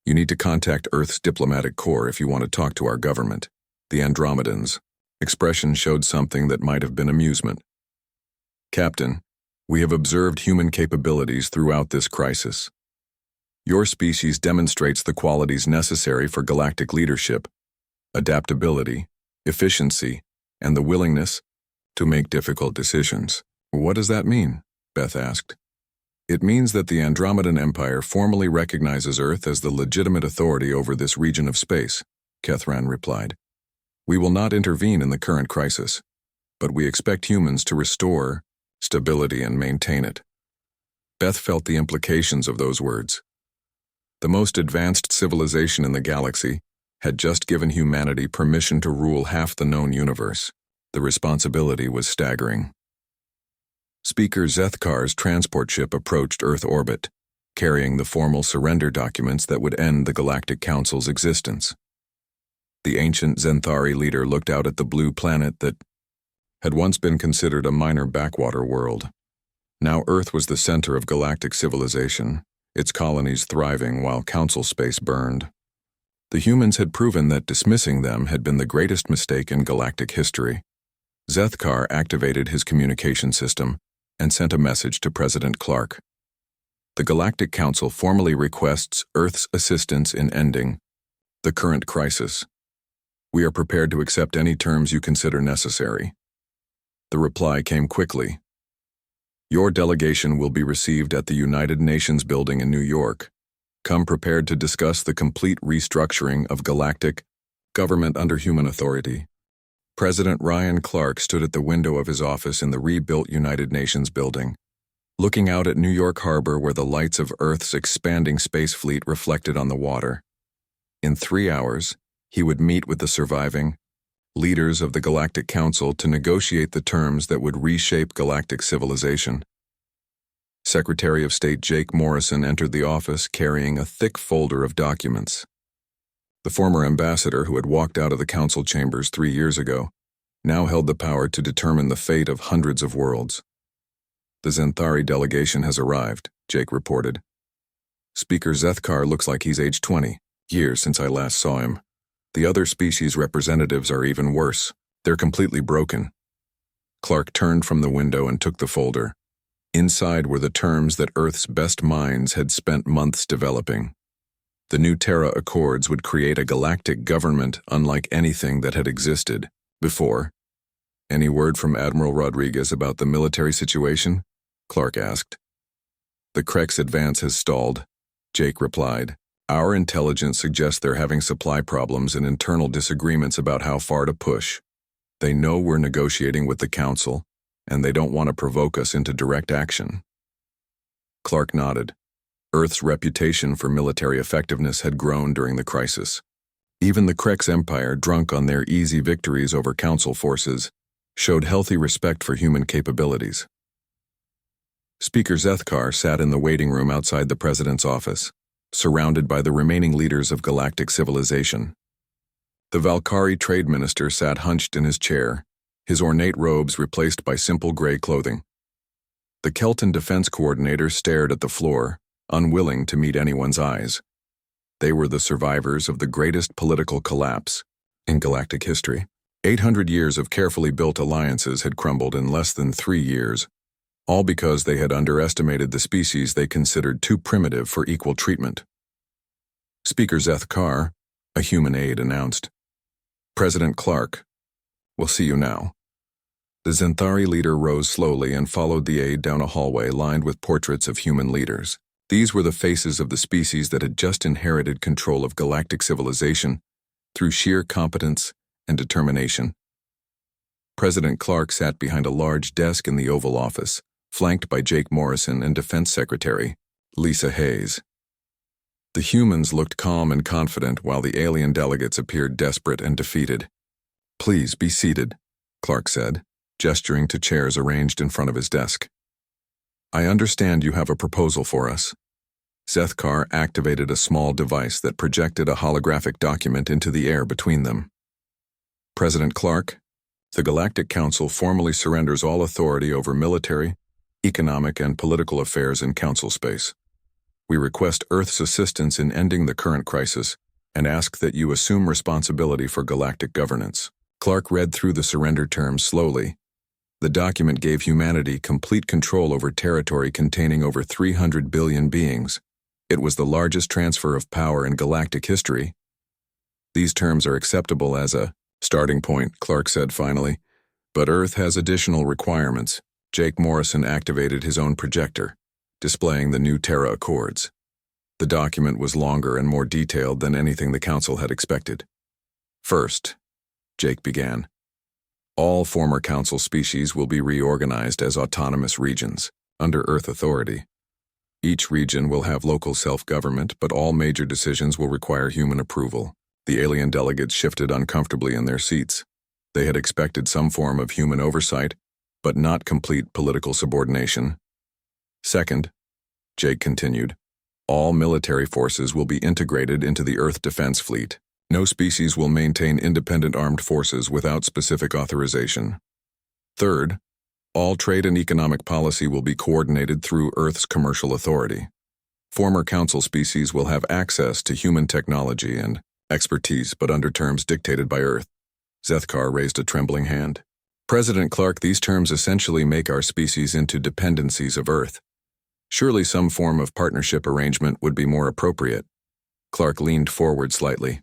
You need to contact Earth's diplomatic corps if you want to talk to our government, the Andromedans. Expression showed something that might have been amusement. Captain, we have observed human capabilities throughout this crisis. Your species demonstrates the qualities necessary for galactic leadership, adaptability, efficiency, and the willingness to make difficult decisions. What does that mean? Beth asked. It means that the Andromedan Empire formally recognizes Earth as the legitimate authority over this region of space, Kethran replied. We will not intervene in the current crisis, but we expect humans to restore stability and maintain it. Beth felt the implications of those words. The most advanced civilization in the galaxy had just given humanity permission to rule half the known universe. The responsibility was staggering. Speaker Zethkar's transport ship approached Earth orbit, carrying the formal surrender documents that would end the Galactic Council's existence. The ancient Zenthari leader looked out at the blue planet that had once been considered a minor backwater world. Now Earth was the center of galactic civilization, its colonies thriving while council space burned. The humans had proven that dismissing them had been the greatest mistake in galactic history. Zethkar activated his communication system and sent a message to President Clark. The Galactic Council formally requests Earth's assistance in ending the current crisis. We are prepared to accept any terms you consider necessary. The reply came quickly. Your delegation will be received at the United Nations building in New York. Come prepared to discuss the complete restructuring of galactic government under human authority. President Ryan Clark stood at the window of his office in the rebuilt United Nations building, looking out at New York Harbor where the lights of Earth's expanding space fleet reflected on the water. In 3 hours, he would meet with the surviving leaders of the Galactic Council to negotiate the terms that would reshape galactic civilization. Secretary of State Jake Morrison entered the office carrying a thick folder of documents. The former ambassador who had walked out of the council chambers 3 years ago now held the power to determine the fate of hundreds of worlds. The Zenthari delegation has arrived, Jake reported. Speaker Zethkar looks like he's aged 20 years since I last saw him. The other species representatives are even worse. They're completely broken. Clark turned from the window and took the folder. Inside were the terms that Earth's best minds had spent months developing. The new Terra Accords would create a galactic government unlike anything that had existed before. Any word from Admiral Rodriguez about the military situation? Clark asked. The Krex advance has stalled, Jake replied. Our intelligence suggests they're having supply problems and internal disagreements about how far to push. They know we're negotiating with the Council, and they don't want to provoke us into direct action. Clark nodded. Earth's reputation for military effectiveness had grown during the crisis. Even the Krex Empire, drunk on their easy victories over Council forces, showed healthy respect for human capabilities. Speaker Zethkar sat in the waiting room outside the president's office, surrounded by the remaining leaders of galactic civilization. The Valkyrie trade minister sat hunched in his chair, his ornate robes replaced by simple gray clothing. The Kelton defense coordinator stared at the floor, unwilling to meet anyone's eyes. They were the survivors of the greatest political collapse in galactic history. 800 years of carefully built alliances had crumbled in less than 3 years, all because they had underestimated the species they considered too primitive for equal treatment. Speaker Zethkar, a human aide, announced, President Clark, we'll see you now. The Zenthari leader rose slowly and followed the aide down a hallway lined with portraits of human leaders. These were the faces of the species that had just inherited control of galactic civilization through sheer competence and determination. President Clark sat behind a large desk in the Oval Office, flanked by Jake Morrison and Defense Secretary Lisa Hayes. The humans looked calm and confident while the alien delegates appeared desperate and defeated. Please be seated, Clark said, gesturing to chairs arranged in front of his desk. I understand you have a proposal for us. Zethkar activated a small device that projected a holographic document into the air between them. President Clark, the Galactic Council formally surrenders all authority over military, economic, and political affairs in Council space. We request Earth's assistance in ending the current crisis and ask that you assume responsibility for galactic governance. Clark read through the surrender terms slowly. The document gave humanity complete control over territory containing over 300 billion beings. It was the largest transfer of power in galactic history. These terms are acceptable as a starting point, Clark said finally, but Earth has additional requirements. Jake Morrison activated his own projector. displaying the new Terra Accords. The document was longer and more detailed than anything the Council had expected. First, Jake began, all former Council species will be reorganized as autonomous regions, under Earth authority. Each region will have local self-government, but all major decisions will require human approval. The alien delegates shifted uncomfortably in their seats. They had expected some form of human oversight, but not complete political subordination. Second, Jake continued, all military forces will be integrated into the Earth Defense Fleet. No species will maintain independent armed forces without specific authorization. Third, all trade and economic policy will be coordinated through Earth's commercial authority. Former Council species will have access to human technology and expertise, but under terms dictated by Earth. Zethkar raised a trembling hand. President Clark, these terms essentially make our species into dependencies of Earth. Surely some form of partnership arrangement would be more appropriate. Clark leaned forward slightly.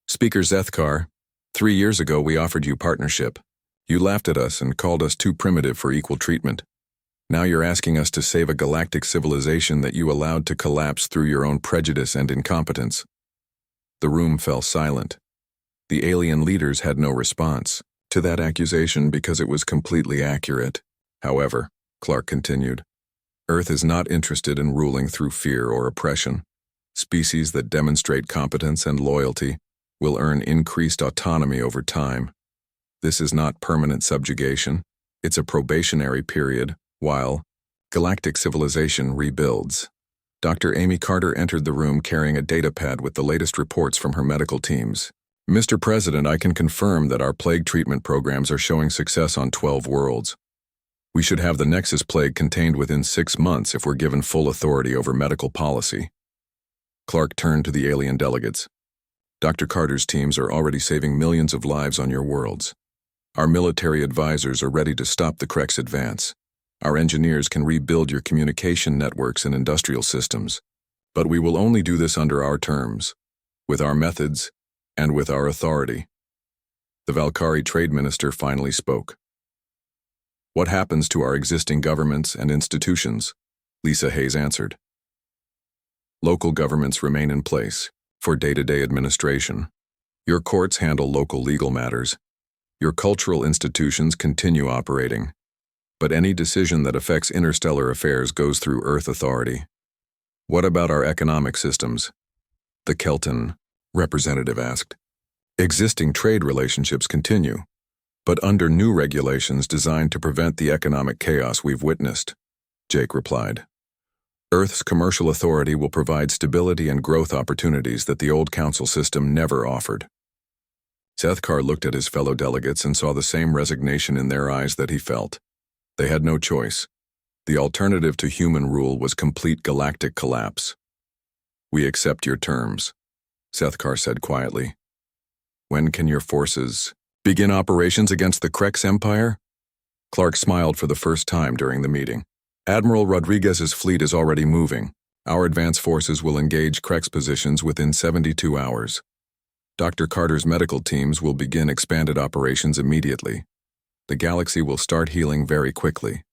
Speaker Zethkar, 3 years ago we offered you partnership. You laughed at us and called us too primitive for equal treatment. Now you're asking us to save a galactic civilization that you allowed to collapse through your own prejudice and incompetence. The room fell silent. The alien leaders had no response to that accusation because it was completely accurate. However, Clark continued, Earth is not interested in ruling through fear or oppression. Species that demonstrate competence and loyalty will earn increased autonomy over time. This is not permanent subjugation, it's a probationary period, while galactic civilization rebuilds. Dr. Amy Carter entered the room carrying a datapad with the latest reports from her medical teams. Mr. President, I can confirm that our plague treatment programs are showing success on 12 worlds. We should have the Nexus plague contained within 6 months if we're given full authority over medical policy. Clark turned to the alien delegates. Dr. Carter's teams are already saving millions of lives on your worlds. Our military advisors are ready to stop the Krek's advance. Our engineers can rebuild your communication networks and industrial systems. But we will only do this under our terms, with our methods, and with our authority. The Valkyrie Trade Minister finally spoke. What happens to our existing governments and institutions? Lisa Hayes answered. Local governments remain in place for day-to-day administration. Your courts handle local legal matters. Your cultural institutions continue operating. But any decision that affects interstellar affairs goes through Earth authority. What about our economic systems? The Kelton representative asked. Existing trade relationships continue, but under new regulations designed to prevent the economic chaos we've witnessed, Jake replied. Earth's commercial authority will provide stability and growth opportunities that the old council system never offered. Zethkar looked at his fellow delegates and saw the same resignation in their eyes that he felt. They had no choice. The alternative to human rule was complete galactic collapse. We accept your terms, Zethkar said quietly. When can your forces begin operations against the Krek's Empire? Clark smiled for the first time during the meeting. Admiral Rodriguez's fleet is already moving. Our advance forces will engage Krek's positions within 72 hours. Dr. Carter's medical teams will begin expanded operations immediately. The galaxy will start healing very quickly.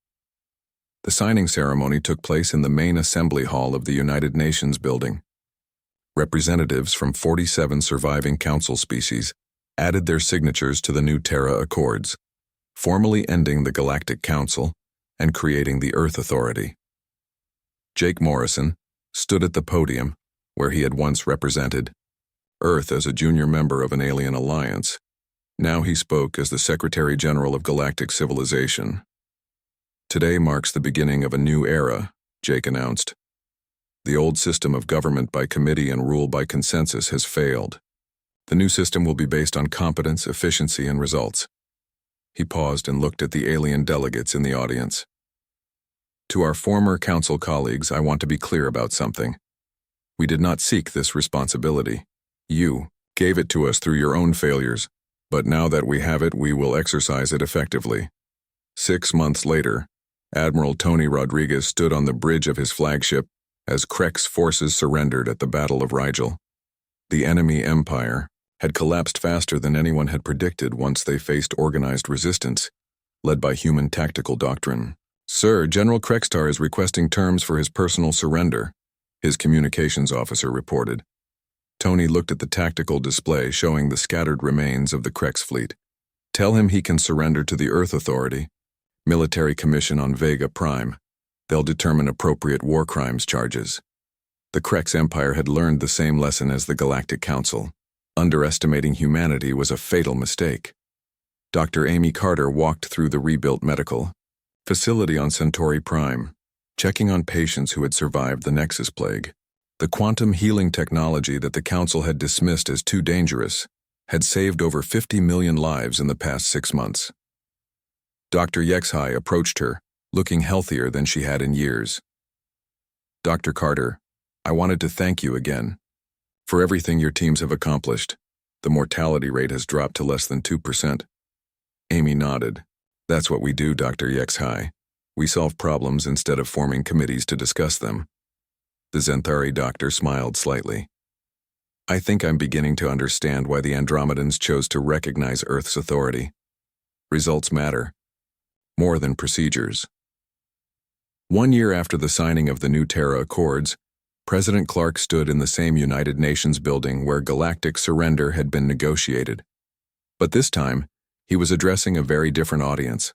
The signing ceremony took place in the main assembly hall of the United Nations building. Representatives from 47 surviving council species added their signatures to the new Terra Accords, formally ending the Galactic Council and creating the Earth Authority. Jake Morrison stood at the podium, where he had once represented Earth as a junior member of an alien alliance. Now he spoke as the Secretary General of Galactic Civilization. Today marks the beginning of a new era, Jake announced. The old system of government by committee and rule by consensus has failed. The new system will be based on competence, efficiency, and results. He paused and looked at the alien delegates in the audience. To our former council colleagues, I want to be clear about something. We did not seek this responsibility. You gave it to us through your own failures, but now that we have it, we will exercise it effectively. 6 months later, Admiral Tony Rodriguez stood on the bridge of his flagship as Krek's forces surrendered at the Battle of Rigel. The enemy empire had collapsed faster than anyone had predicted once they faced organized resistance, led by human tactical doctrine, Sir, General Krextar is requesting terms for his personal surrender, his communications officer reported. Tony looked at the tactical display showing the scattered remains of the Krex fleet. Tell him he can surrender to the Earth Authority, military commission on Vega Prime. They'll determine appropriate war crimes charges. The Krex Empire had learned the same lesson as the Galactic Council. Underestimating humanity was a fatal mistake. Dr. Amy Carter walked through the rebuilt medical facility on Centauri Prime, checking on patients who had survived the Nexus Plague. The quantum healing technology that the Council had dismissed as too dangerous had saved over 50 million lives in the past 6 months. Dr. Yexhai approached her, looking healthier than she had in years. Dr. Carter, I wanted to thank you again. For everything your teams have accomplished, the mortality rate has dropped to less than 2%. Amy nodded. That's what we do, Dr. Yexhai. We solve problems instead of forming committees to discuss them. The Zenthari doctor smiled slightly. I think I'm beginning to understand why the Andromedans chose to recognize Earth's authority. Results matter, more than procedures. 1 year after the signing of the New Terra Accords, President Clark stood in the same United Nations building where Galactic surrender had been negotiated. But this time, he was addressing a very different audience.